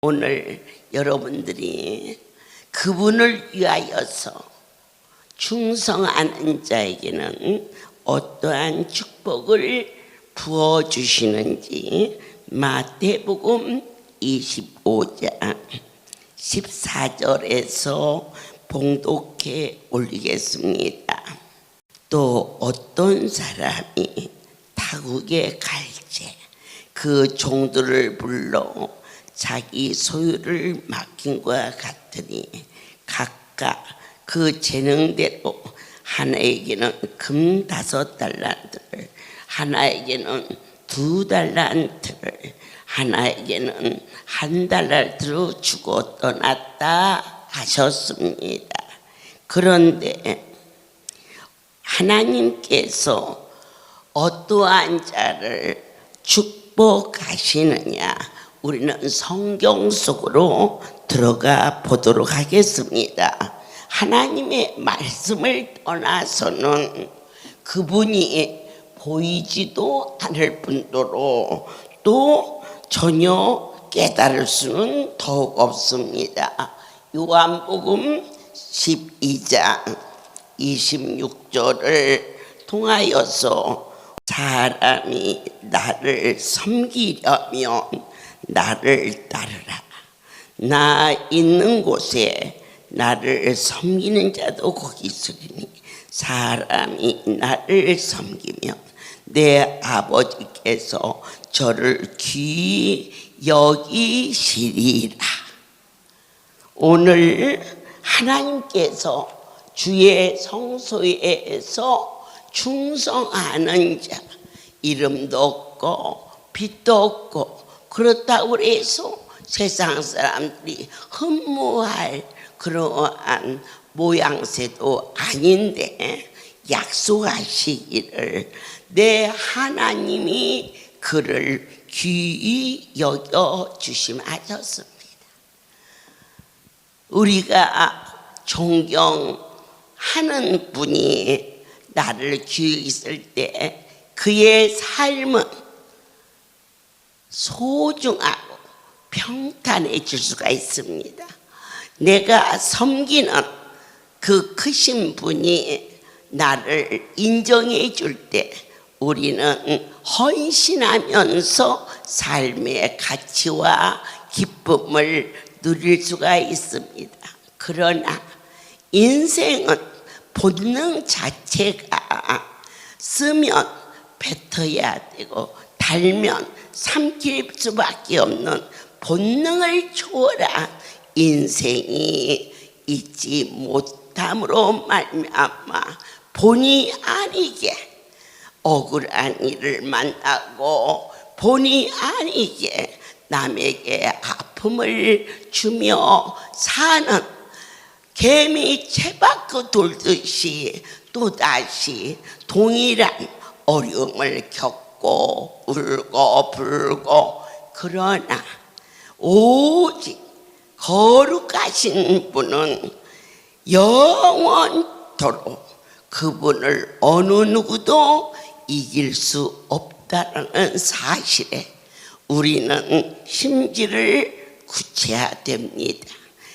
오늘 여러분들이 그분을 위하여서 충성하는 자에게는 어떠한 축복을 부어주시는지 마태복음 25장 14절에서 봉독해 올리겠습니다. 또 어떤 사람이 타국에 갈제 그 종들을 불러 자기 소유를 맡긴 것과 같으니 각각 그 재능대로 하나에게는 금 5달란트를, 하나에게는 2달란트를, 하나에게는 1달란트로 주고 떠났다 하셨습니다. 그런데 하나님께서 어떠한 자를 축복하시느냐, 우리는 성경 속으로 들어가 보도록 하겠습니다. 하나님의 말씀을 떠나서는 그분이 보이지도 않을 뿐더러 또 전혀 깨달을 수는 더욱 없습니다. 요한복음 12장 26절을 통하여서 사람이 나를 섬기려면 나를 따르라. 나 있는 곳에 나를 섬기는 자도 거기 있으리니 사람이 나를 섬기면 내 아버지께서 저를 귀히 여기시리라. 오늘 하나님께서 주의 성소에서 충성하는 자, 이름도 없고 빛도 없고 그렇다고 해서 세상 사람들이 흠모할 그러한 모양새도 아닌데 약속하시기를 내 하나님이 그를 귀히 여겨 주심하셨습니다. 우리가 존경하는 분이 나를 귀히 있을 때 그의 삶은 소중하고 평탄해질 수가 있습니다. 내가 섬기는 그 크신 분이 나를 인정해 줄 때 우리는 헌신하면서 삶의 가치와 기쁨을 누릴 수가 있습니다. 그러나 인생은 본능 자체가 쓰면 뱉어야 되고 달면 삼킬 수밖에 없는 본능을 초월한 인생이 있지 못함으로 말미암아 본의 아니게 억울한 일을 만나고 본의 아니게 남에게 아픔을 주며 사는 개미 채바퀴 돌듯이 또다시 동일한 어려움을 겪고 울고 불고, 그러나 오직 거룩하신 분은 영원토록 그분을 어느 누구도 이길 수 없다는 사실에 우리는 심지를 굳혀야 됩니다.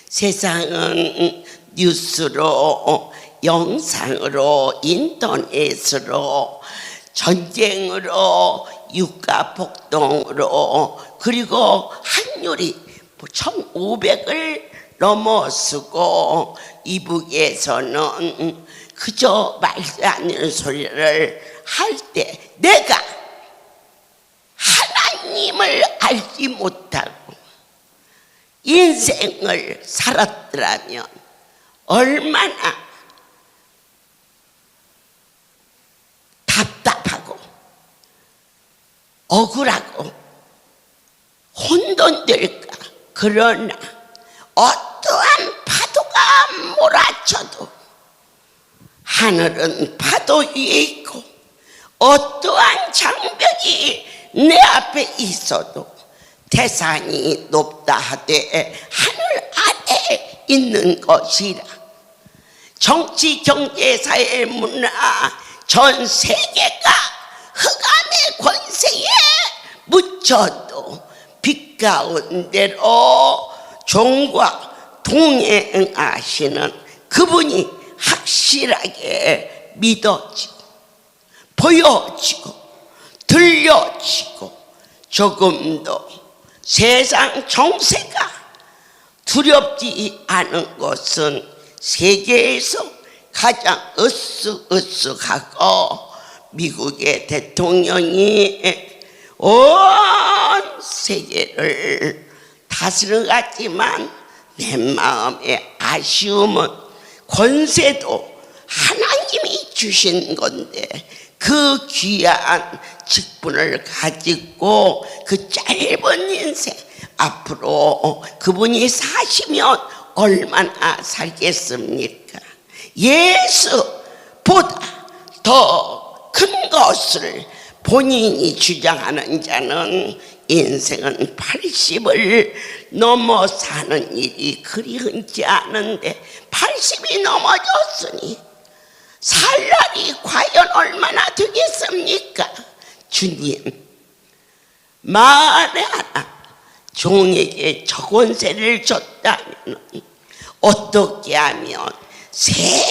세상은 뉴스로, 영상으로, 인터넷으로, 전쟁으로, 유가 폭등으로, 그리고 환율이 1,500을 넘어서고 이북에서는 그저 말도 안 되는 소리를 할 때 내가 하나님을 알지 못하고 인생을 살았더라면 얼마나 답답하고 억울하고 혼돈될까. 그러나 어떠한 파도가 몰아쳐도 하늘은 파도 위에 있고 어떠한 장벽이 내 앞에 있어도 태산이 높다 하되 하늘 아래에 있는 것이라. 정치, 경제, 사회, 문화 전 세계가 흑암의 권세에 묻혀도 가운데로 종과 동행하시는 그분이 확실하게 믿어지고 보여지고 들려지고 조금도 세상 정세가 두렵지 않은 것은 세계에서 가장 으쓱으쓱하고 미국의 대통령이 온 세계를 다스려갔지만 내 마음의 아쉬움은 권세도 하나님이 주신 건데 그 귀한 직분을 가지고 그 짧은 인생 앞으로 그분이 사시면 얼마나 살겠습니까? 예수보다 더 큰 것을 본인이 주장하는 자는 인생은 80을 넘어 사는 일이 그리 흔치 않은데 80이 넘어졌으니 살 날이 과연 얼마나 되겠습니까? 주님, 만에 하나 종에게 저 권세를 줬다면 어떻게 하면 세계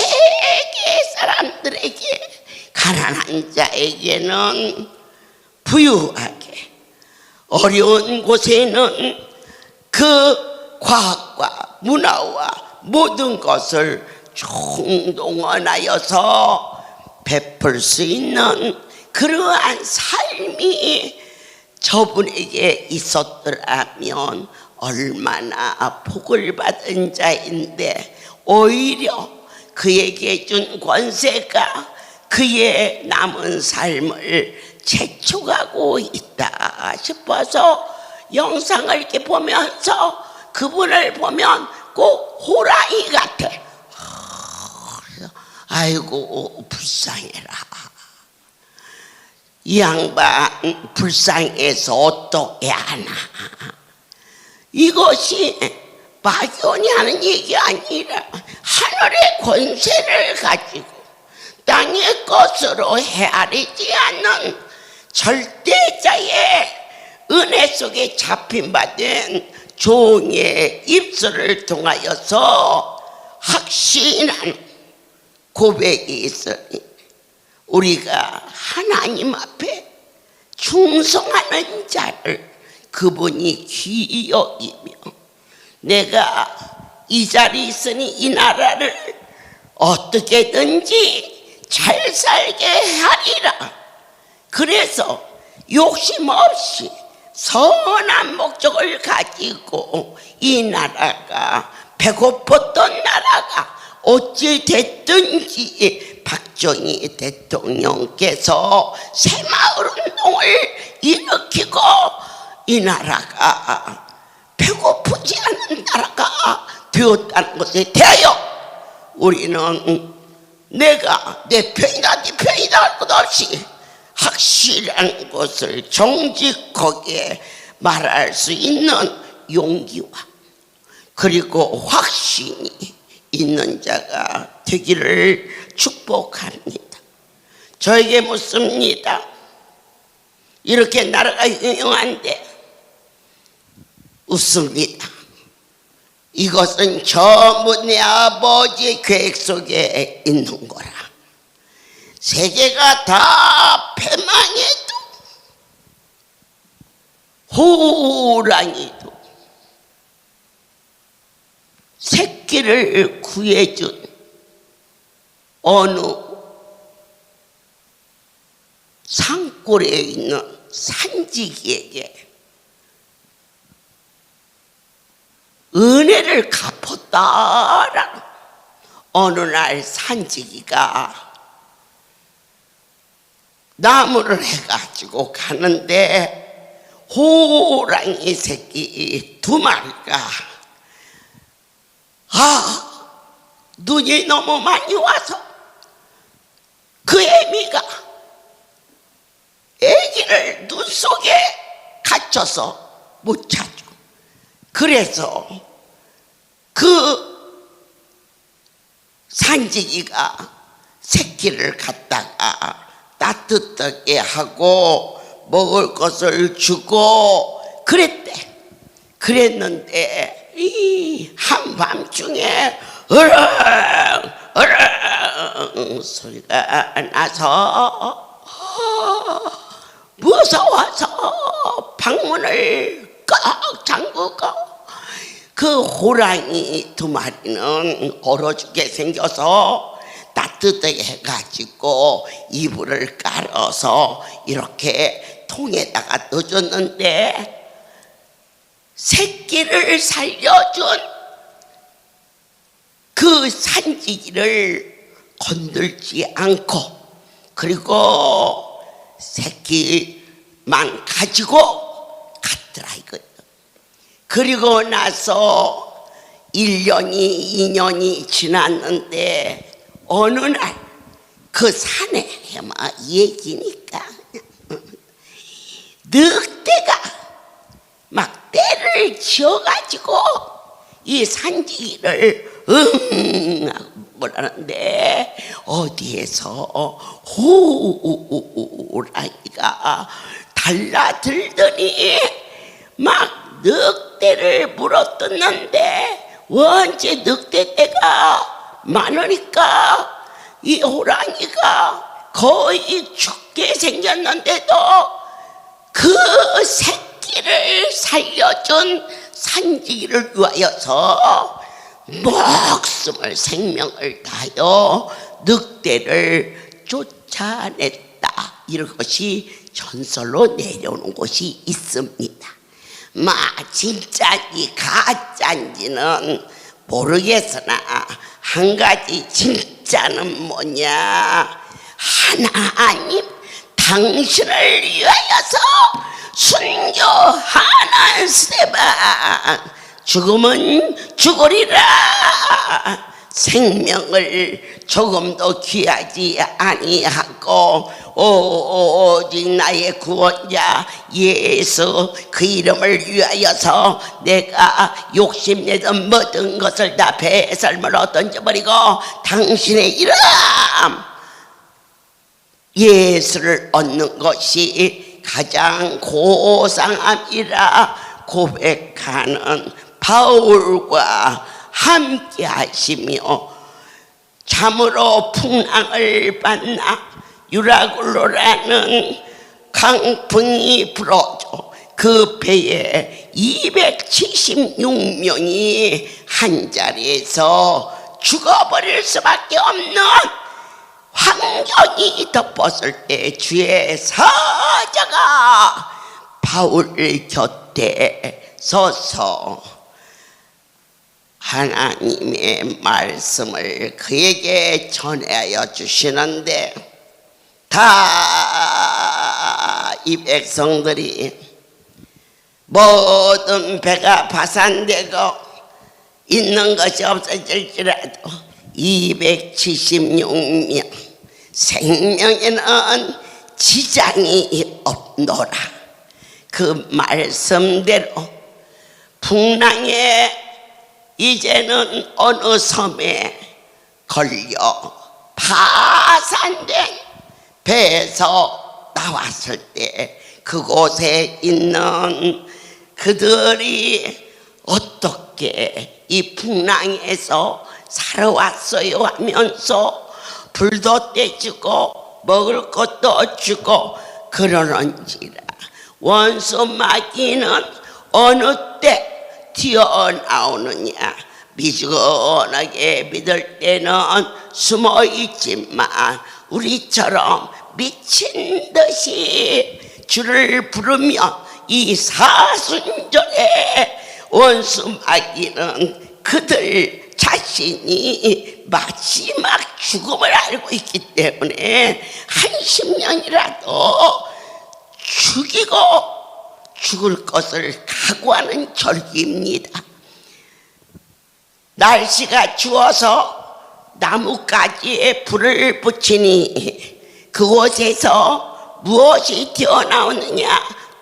사람들에게 가난한 자에게는 부유하게, 어려운 곳에는 그 과학과 문화와 모든 것을 총동원하여서 베풀 수 있는 그러한 삶이 저분에게 있었더라면 얼마나 복을 받은 자인데 오히려 그에게 준 권세가 그의 남은 삶을 재촉하고 있다 싶어서 영상을 이렇게 보면서 그분을 보면 꼭 호랑이 같아. 아이고 불쌍해라. 이 양반 불쌍해서 어떻게 하나. 이것이 막연히 하는 얘기 아니라 하늘의 권세를 가지고 땅의 것으로 헤아리지 않는 절대자의 은혜 속에 잡힌 받은 종의 입술을 통하여서 확신한 고백이 있으니 우리가 하나님 앞에 충성하는 자를 그분이 귀히 여기며 내가 이 자리에 있으니 이 나라를 어떻게든지 잘 살게 하리라. 그래서 욕심 없이 선한 목적을 가지고 이 나라가 배고팠던 나라가 어찌 됐든지 박정희 대통령께서 새마을 운동을 일으키고 이 나라가 배고프지 않은 나라가 되었다는 것에 대하여 우리는 내가 내 편이다 네 편이다 할 것 없이 확실한 것을 정직하게 말할 수 있는 용기와 그리고 확신이 있는 자가 되기를 축복합니다. 저에게 묻습니다. 이렇게 나라가 유명한데 웃습니다. 이것은 전부 내 아버지의 계획 속에 있는 거라. 세계가 다 패망해도 호랑이도 새끼를 구해준 어느 산골에 있는 산지기에게 은혜를 갚았다라는 어느 날 산지기가 나무를 해가지고 가는데 호랑이 새끼 2마리가 눈이 너무 많이 와서 그 애미가 애기를 눈 속에 갇혀서 못 찾죠. 그래서 그 산지기가 새끼를 갖다가 따뜻하게 하고 먹을 것을 주고 그랬대. 그랬는데 이 한밤중에 으릉 소리가 나서 무서워서 방문을 꽉 잠그고 그 호랑이 두 마리는 얼어 죽게 생겨서 따뜻하게 해가지고 이불을 깔아서 이렇게 통에다가 넣어줬는데 새끼를 살려준 그 산지기를 건들지 않고 그리고 새끼만 가지고 갔더라 이거예요. 그리고 나서 1년이 2년이 지났는데 어느 날 그 산에 막 얘기니까 늑대가 막 떼를 지어가지고 이 산지기를 뭐라는데 어디에서 호랑이가 달라들더니 막 늑대를 물어뜯는데 원체 늑대 떼가 많으니까 이 호랑이가 거의 죽게 생겼는데도 그 새끼를 살려준 산지기를 위하여서 목숨을 생명을 다하여 늑대를 쫓아냈다. 이런 것이 전설로 내려오는 곳이 있습니다. 진짜인지 가짜인지는 모르겠으나 한 가지 진짜는 뭐냐, 하나님 당신을 위하여서 순교하는 세바 죽음은 죽으리라. 생명을 조금도 귀하지 아니하고 오직 나의 구원자 예수 그 이름을 위하여서 내가 욕심내던 모든 것을 다 배설물로 던져버리고 당신의 이름 예수를 얻는 것이 가장 고상함이라 고백하는 바울과 함께 하시며 참으로 풍랑을 만나 유라굴로라는 강풍이 불어줘 그 배에 276명이 한 자리에서 죽어버릴 수밖에 없는 환경이 덮었을 때 주의 사자가 바울 곁에 서서 하나님의 말씀을 그에게 전하여 주시는데 다 이 백성들이 모든 배가 파산되고 있는 것이 없어질지라도 276명 생명에는 지장이 없노라. 그 말씀대로 풍랑에 이제는 어느 섬에 걸려 파산된 배에서 나왔을 때 그곳에 있는 그들이 어떻게 이 풍랑에서 살아왔어요 하면서 불도 떼주고 먹을 것도 주고 그러는지라. 원수 마귀는 어느 때 튀어나오느냐, 미지근하게 믿을 때는 숨어 있지만 우리처럼 미친 듯이 주를 부르며 이 사순절에 원수 마귀는 그들 자신이 마지막 죽음을 알고 있기 때문에 한십년이라도 죽이고 죽을 것을 각오하는 절기입니다. 날씨가 추워서 나뭇가지에 불을 붙이니 그곳에서 무엇이 튀어나오느냐,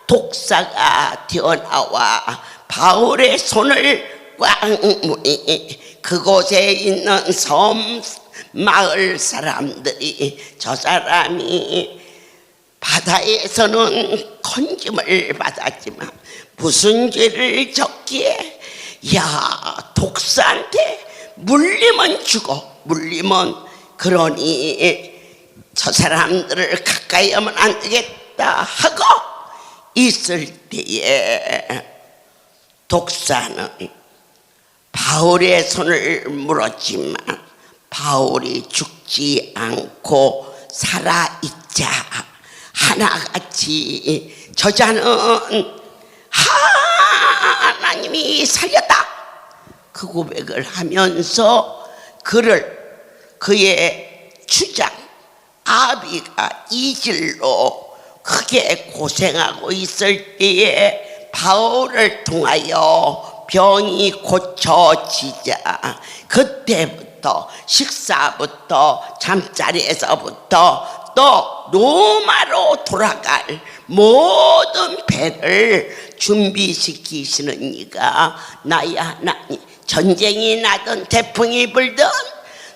독사가 튀어나와 바울의 손을 꽉 무니 그곳에 있는 섬 마을 사람들이 저 사람이 바다에서는 건짐을 받았지만 무슨 죄를 졌기에? 야, 독사한테 물리면 죽어. 물리면. 그러니 저 사람들을 가까이 하면 안 되겠다 하고 있을 때에 독사는 바울의 손을 물었지만 바울이 죽지 않고 살아있자 하나같이 저자는 하나님이 살렸다 그 고백을 하면서 그의 주장 아비가 이질로 크게 고생하고 있을 때에 바울을 통하여 병이 고쳐지자 그때부터 식사부터 잠자리에서부터 또 로마로 돌아갈 모든 배를 준비시키시는 이가 나의 하나님. 전쟁이 나든 태풍이 불든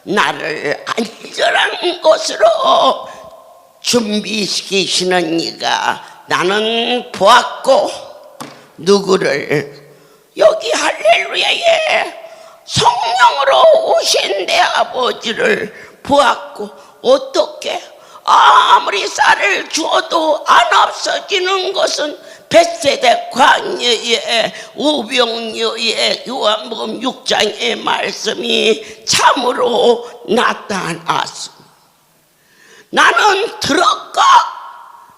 나를 안전한 곳으로 준비시키시는 이가 나는 보았고 누구를 여기 할렐루야에 성령으로 오신 내 아버지를 보았고 어떻게 아무리 쌀을 주어도 안 없어지는 것은 벳세다 광야의 우병녀의 요한복음 6장의 말씀이 참으로 나타났습니다. 나는 들어가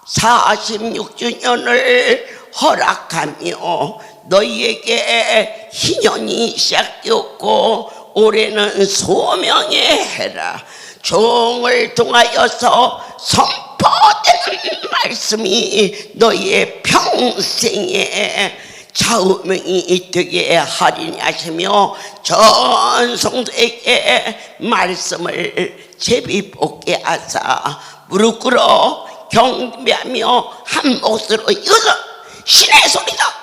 46주년을 허락하며 너희에게 희년이 시작되었고 올해는 소명의 해라. 종을 통하여서 선포되는 말씀이 너희의 평생에 좌우명이 되게 하리니 하시며 전 성도에게 말씀을 제비뽑게 하사 무릎 꿇어 경배하며 한 몫으로 이것은 신의 소리다.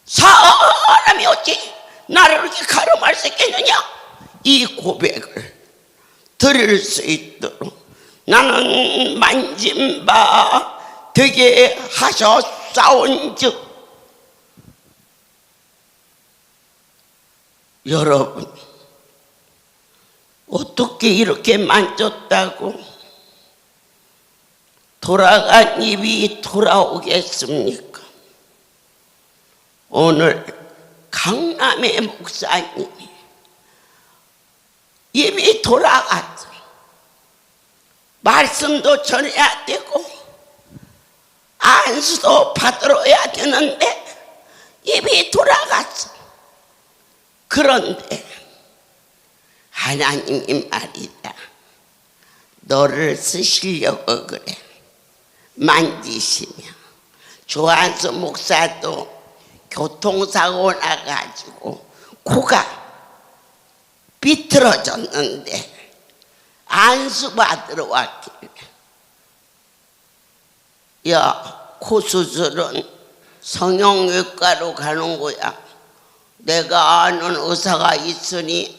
사람이 어찌 나를 이렇게 가름할 수 있겠느냐. 이 고백을 들을 수 있도록 나는 만진 바 되게 하셨사온즉 여러분 어떻게 이렇게 만졌다고 돌아간 입이 돌아오겠습니까? 오늘 강남의 목사님이 입이 돌아갔어. 말씀도 전해야 되고 안수도 받들어야 되는데 입이 돌아갔어. 그런데 하나님이 말이다. 너를 쓰시려고 그래. 만지시며. 조한수 목사도 교통사고 나가지고 코가 비틀어졌는데 안수 받으러 왔길래 야, 코 수술은 성형외과로 가는 거야. 내가 아는 의사가 있으니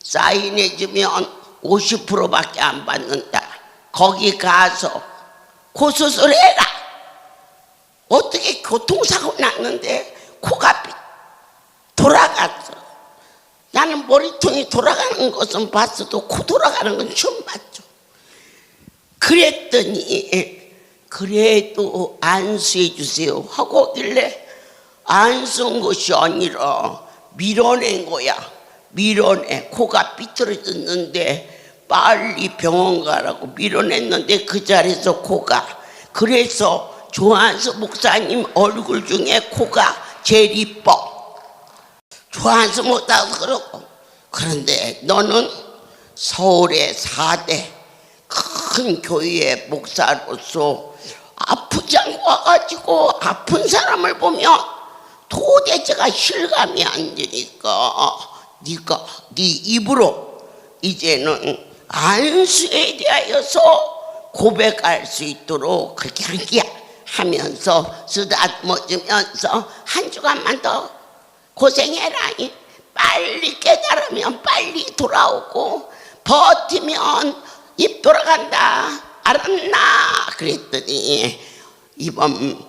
사인해주면 50%밖에 안 받는다. 거기 가서 코 수술해라. 어떻게 교통사고 났는데 코가 돌아갔어. 나는 머리통이 돌아가는 것은 봤어도 코 돌아가는 건 처음 봤죠. 그랬더니 그래도 안수해 주세요 하고 길래 안수한 것이 아니라 밀어낸 거야. 밀어내. 코가 삐뚤어졌는데 빨리 병원 가라고 밀어냈는데 그 자리에서 코가. 그래서 조한수 목사님 얼굴 중에 코가 제일 이뻐. 조한수 목사도 그렇고. 그런데 너는 서울의 4대 큰 교회의 목사로서 아프지 않고 와가지고 아픈 사람을 보면 도대체가 실감이 안 되니까 네가 네 입으로 이제는 안수에 대하여서 고백할 수 있도록 그렇게 한기야 하면서 쓰다듬어주면서 한 주간만 더 고생해라. 빨리 깨달으면 빨리 돌아오고 버티면 입 돌아간다. 알았나? 그랬더니 이번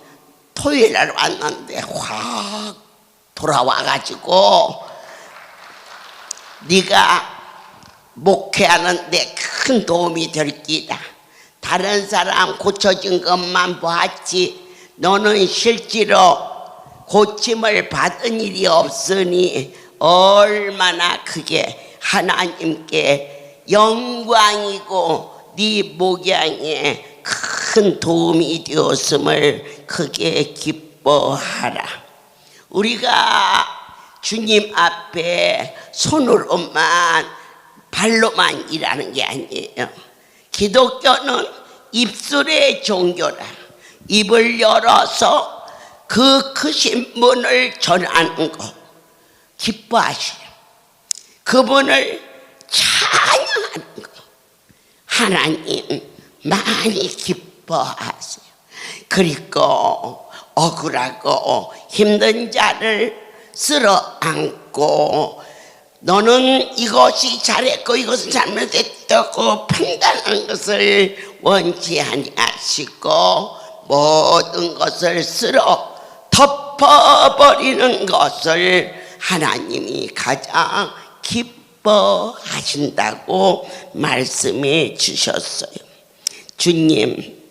토요일 날 왔는데 확 돌아와가지고 네가 목회하는데 큰 도움이 될 기다. 다른 사람 고쳐진 것만 봤지 너는 실제로 고침을 받은 일이 없으니 얼마나 그게 하나님께 영광이고 네 목양에 큰 도움이 되었음을 크게 기뻐하라. 우리가 주님 앞에 손으로만 발로만 일하는 게 아니에요. 기독교는 입술의 종교라. 입을 열어서 그 크신 분을 전하는 것 기뻐하시오. 그분을 찬양하는 것 하나님 많이 기뻐하세요. 그리고 억울하고 힘든 자를 쓸어 안고 너는 이것이 잘했고 이것은 잘못했다고 판단하는 것을 원치 아니하시고 모든 것을 쓸어 덮어버리는 것을 하나님이 가장 기뻐하신다고 말씀해 주셨어요. 주님,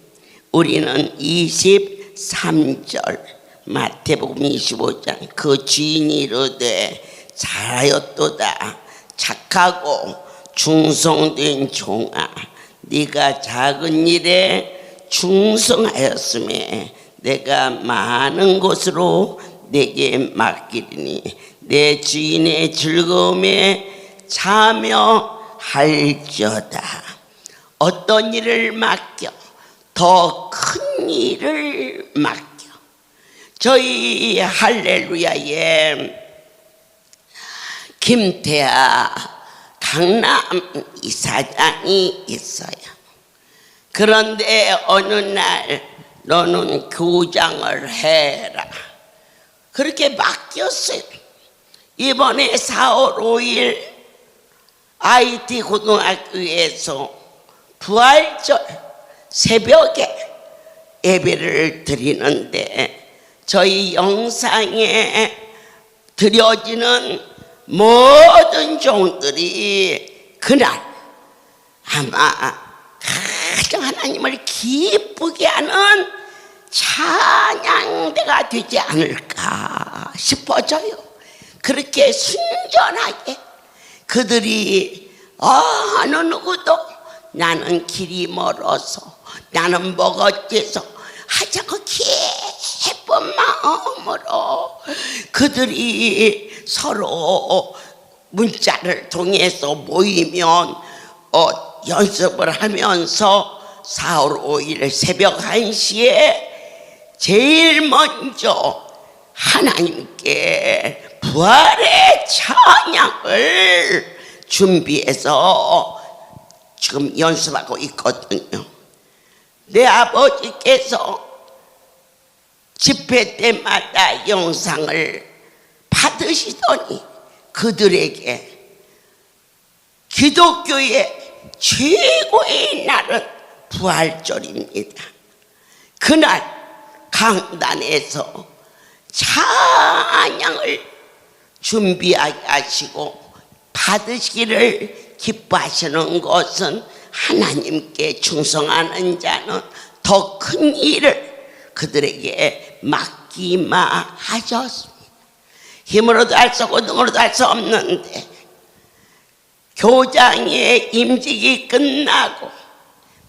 우리는 23절 마태복음 25장 그 주인이 이르되 잘하였도다 착하고 충성된 종아 네가 작은 일에 충성하였음에 내가 많은 것으로 내게 맡기리니 내 주인의 즐거움에 참여할지어다. 어떤 일을 맡겨? 더 큰 일을 맡겨. 저희 할렐루야에 김태아 강남 이사장이 있어요. 그런데 어느 날 너는 교장을 해라 그렇게 맡겼어요. 이번에 4월 5일 IT 고등학교에서 부활절 새벽에 예배를 드리는데 저희 영상에 드려지는 모든 종들이 그날 아마 가장 하나님을 기쁘게 하는 찬양대가 되지 않을까 싶어져요. 그렇게 순전하게 그들이 어느 누구도 나는 길이 멀어서 나는 뭐가 어째서 하자고 기쁜 마음으로 그들이 서로 문자를 통해서 모이면 연습을 하면서 4월 5일 새벽 1시에 제일 먼저 하나님께 부활의 찬양을 준비해서 지금 연습하고 있거든요. 내 아버지께서 집회 때마다 영상을 받으시더니 그들에게 기독교의 최고의 날은 부활절입니다. 그날 강단에서 찬양을 준비하게 하시고 받으시기를 기뻐하시는 것은 하나님께 충성하는 자는 더 큰 일을 그들에게 맡기마 하셨습니다. 힘으로도 할 수 없고 능으로도 할 수 없는데 교장의 임직이 끝나고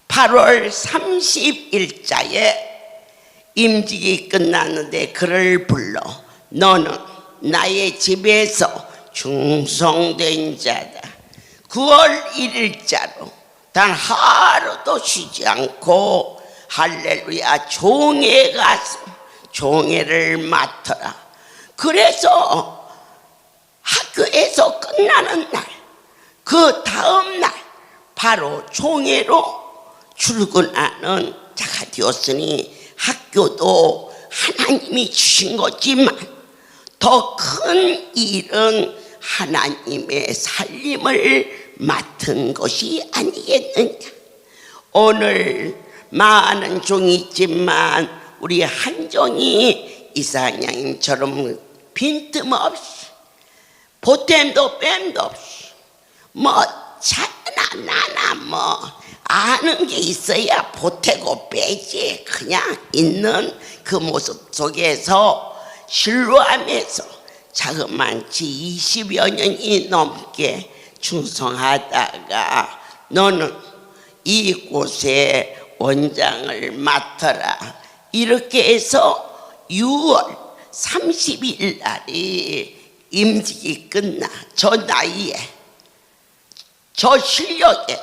8월 30일자에 임직이 끝났는데 그를 불러 너는 나의 집에서 충성된 자다. 9월 1일자로 단 하루도 쉬지 않고 할렐루야 종회 가서 종회를 맡아라. 그래서 학교에서 끝나는 날 그 다음 날 바로 종회로 출근하는 자가 되었으니 학교도 하나님이 주신 거지만 더 큰 일은 하나님의 살림을 맡은 것이 아니겠느냐. 오늘 많은 종이 있지만 우리 한종이 이사장님처럼 빈틈없이 보탬도 뺨도 없이 뭐 차나 나나 뭐 아는 게 있어야 보태고 빼지. 그냥 있는 그 모습 속에서 신뢰하면서 자그만치 20여 년이 넘게 충성하다가 너는 이곳에 원장을 맡아라 이렇게 해서 6월 30일 날이 임직이 끝나. 저 나이에 저 실력에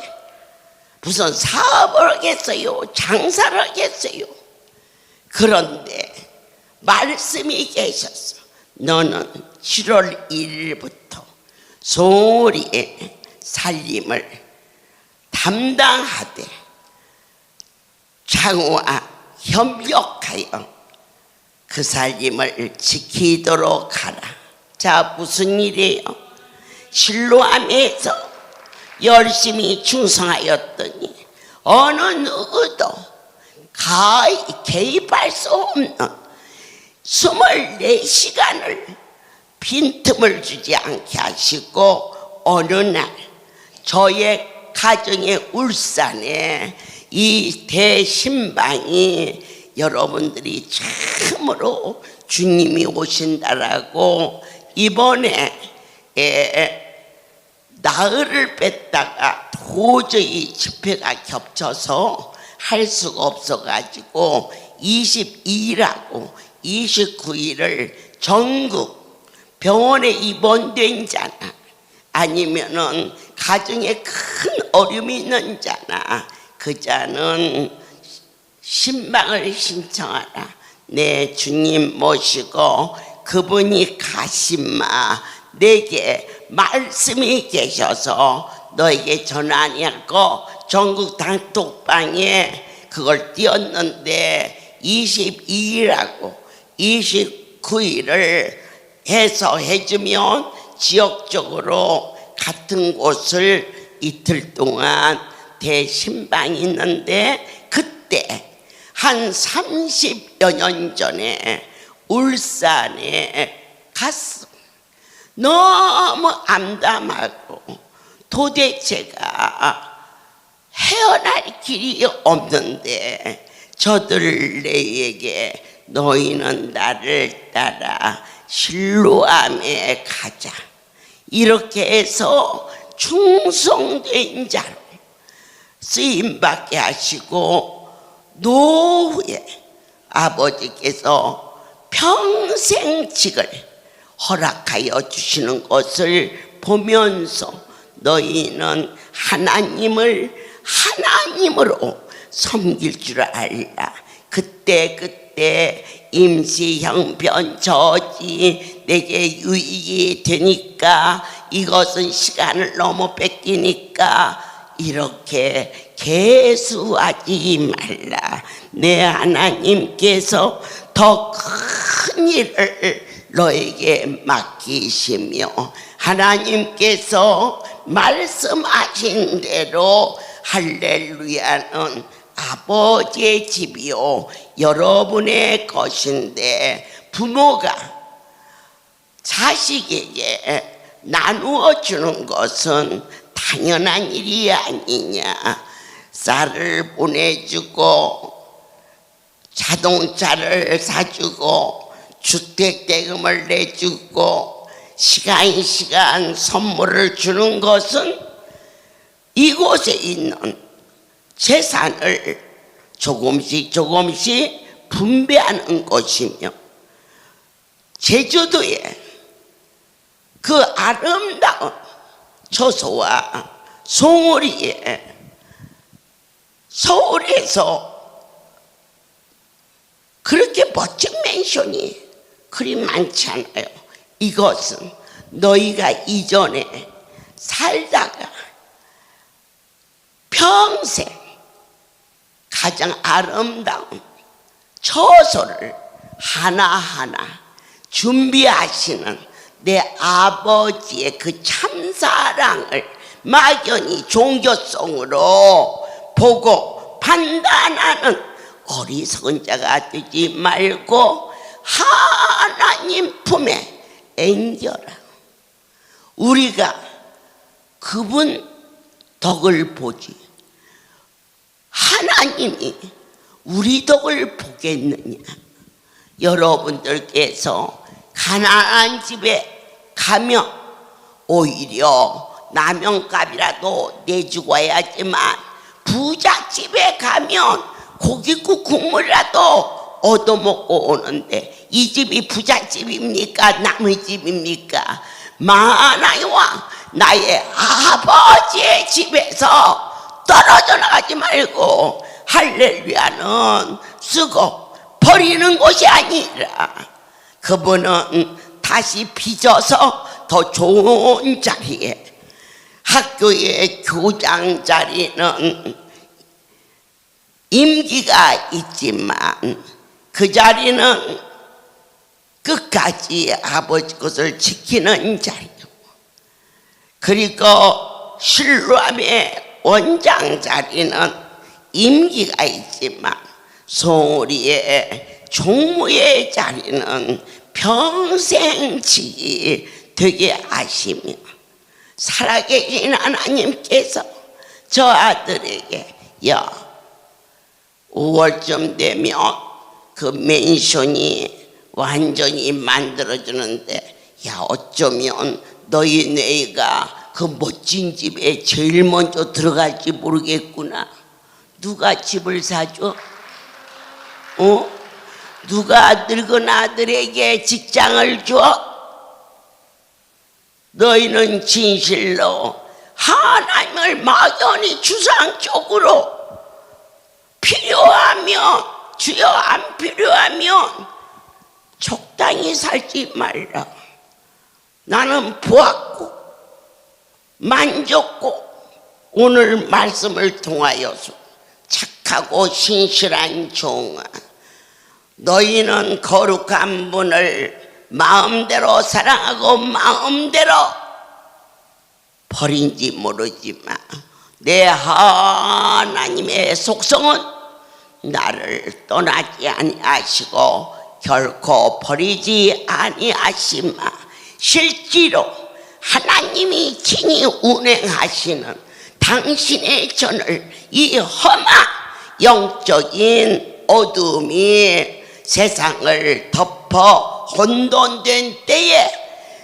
무슨 사업을 하겠어요? 장사를 하겠어요? 그런데 말씀이 계셨어. 너는 7월 1일부터 송우리의 살림을 담당하되 장우와 협력하여 그 살림을 지키도록 하라. 자, 무슨 일이에요? 신로암에서 열심히 충성하였더니 어느 누구도 개입할 수 없는 24시간을 빈틈을 주지 않게 하시고 어느 날 저의 가정의 울산에 이 대신방이 여러분들이 참으로 주님이 오신다라고 이번에 나흘을 뺐다가 도저히 집회가 겹쳐서 할 수가 없어가지고 22일하고 29일을 전국 병원에 입원된 자나 아니면은 가정에 큰 어려움이 있는 자나 그 자는 신방을 신청하라. 내 주님 모시고 그분이 가심마 내게 말씀이 계셔서 너에게 전하냐고 전국 단톡방에 그걸 띄웠는데 22일하고 29일을 해서 해주면 지역적으로 같은 곳을 이틀 동안 대신방이 있는데 그때 한 30여 년 전에 울산에 갔어. 너무 암담하고 도대체가 헤어날 길이 없는데 저들에게 너희는 나를 따라 실로암에 가자 이렇게 해서 충성된 자로 쓰임받게 하시고 노후에 아버지께서 평생직을 허락하여 주시는 것을 보면서 너희는 하나님을 하나님으로 섬길 줄 알라. 그때 임시형편 저지 내게 유익이 되니까 이것은 시간을 너무 뺏기니까 이렇게 개수하지 말라. 내 하나님께서 더 큰 일을 너에게 맡기시며 하나님께서 말씀하신 대로 할렐루야는 아버지의 집이요 여러분의 것인데 부모가 자식에게 나누어 주는 것은 당연한 일이 아니냐. 쌀을 보내주고 자동차를 사주고 주택대금을 내주고 시간 선물을 주는 것은 이곳에 있는 재산을 조금씩 분배하는 것이며 제주도에 그 아름다운 저소와 송우리에 서울에서 그렇게 멋진 맨션이 그리 많지 않아요. 이것은 너희가 이전에 살다가 평생 가장 아름다운 처소를 하나하나 준비하시는 내 아버지의 그 참사랑을 막연히 종교성으로 보고 판단하는 어리석은 자가 되지 말고 하나님 품에 안겨라. 우리가 그분 덕을 보지 하나님이 우리 덕을 보겠느냐. 여러분들께서 가난한 집에 가면 오히려 라면값이라도 내주고 와야지만 부자 집에 가면 고깃국 국물이라도 얻어먹고 오는데 이 집이 부잣집입니까? 남의 집입니까? 만왕의 나의 아버지의 집에서 떨어져 나가지 말고 할렐루야는 쓰고 버리는 것이 아니라 그분은 다시 빚어서 더 좋은 자리에, 학교의 교장 자리는 임기가 있지만 그 자리는 끝까지 아버지 것을 지키는 자리고, 그리고 실로암의 원장 자리는 임기가 있지만 송우리의 종무의 자리는 평생 지기 되게 아시며, 살아계신 하나님께서 저 아들에게 5월쯤 되면 그 맨션이 완전히 만들어지는데 어쩌면 너희 네가 그 멋진 집에 제일 먼저 들어갈지 모르겠구나. 누가 집을 사줘? 누가 늙은 아들에게 직장을 줘? 너희는 진실로 하나님을 막연히 추상적으로 필요하면, 주여 안 필요하면 적당히 살지 말라. 나는 보았고 만졌고 오늘 말씀을 통하여서 착하고 신실한 종아, 너희는 거룩한 분을 마음대로 사랑하고 마음대로 버린지 모르지만 내 하나님의 속성은 나를 떠나지 아니하시고 결코 버리지 아니하시마. 실제로 하나님이 친히 운행하시는 당신의 전을 이 험한 영적인 어둠이 세상을 덮어 혼돈된 때에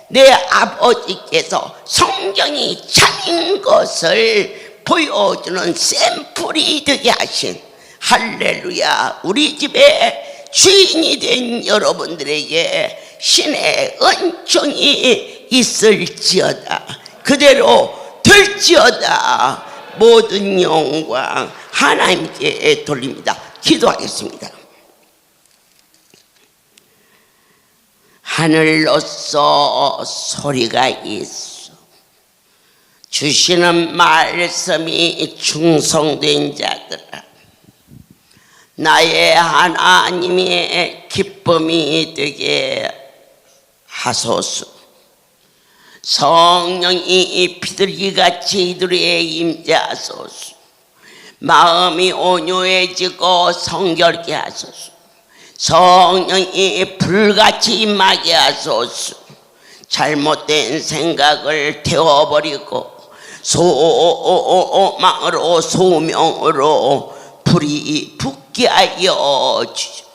내 아버지께서 성경이 참인 것을 보여주는 샘플이 되게 하신, 할렐루야, 우리 집에 주인이 된 여러분들에게 신의 은총이 있을지어다. 그대로 될지어다. 모든 영광 하나님께 돌립니다. 기도하겠습니다. 하늘로서 소리가 있어. 주시는 말씀이 충성된 자들아, 나의 하나님의 기쁨이 되게 하소서. 성령이 비둘기같이 이들에게 임재하소서. 마음이 온유해지고 성결케 하소서. 성령이 불같이 임하게 하소서. 잘못된 생각을 태워버리고 소망으로 소명으로 불이 붙게 하여 주시오.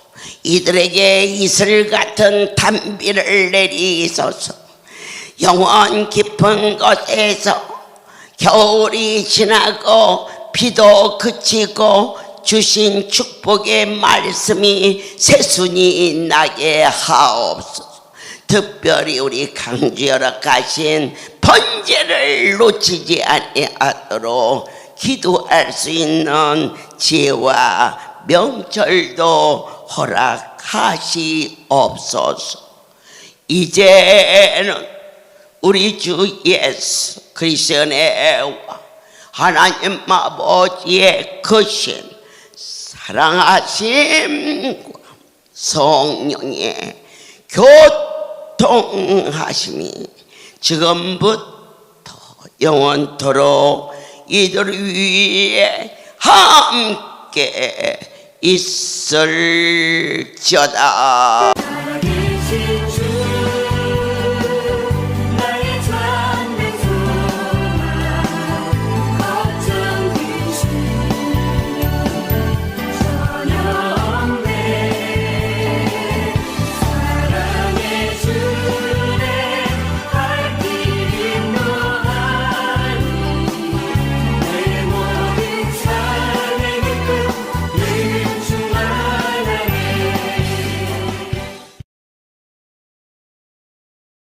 이들에게 이슬 같은 단비를 내리소서. 영원 깊은 곳에서 겨울이 지나고 비도 그치고 주신 축복의 말씀이 새순이 나게 하옵소서. 특별히 우리 강주 열악하신 번제를 놓치지 아니하도록 기도할 수 있는 지혜와 명철도 허락하시옵소서. 이제는 우리 주 예수 그리스도의 하나님 아버지의 크신 사랑하심과 성령의 교통하심이 지금부터 영원토록 이들 위에 함께 있을지어다.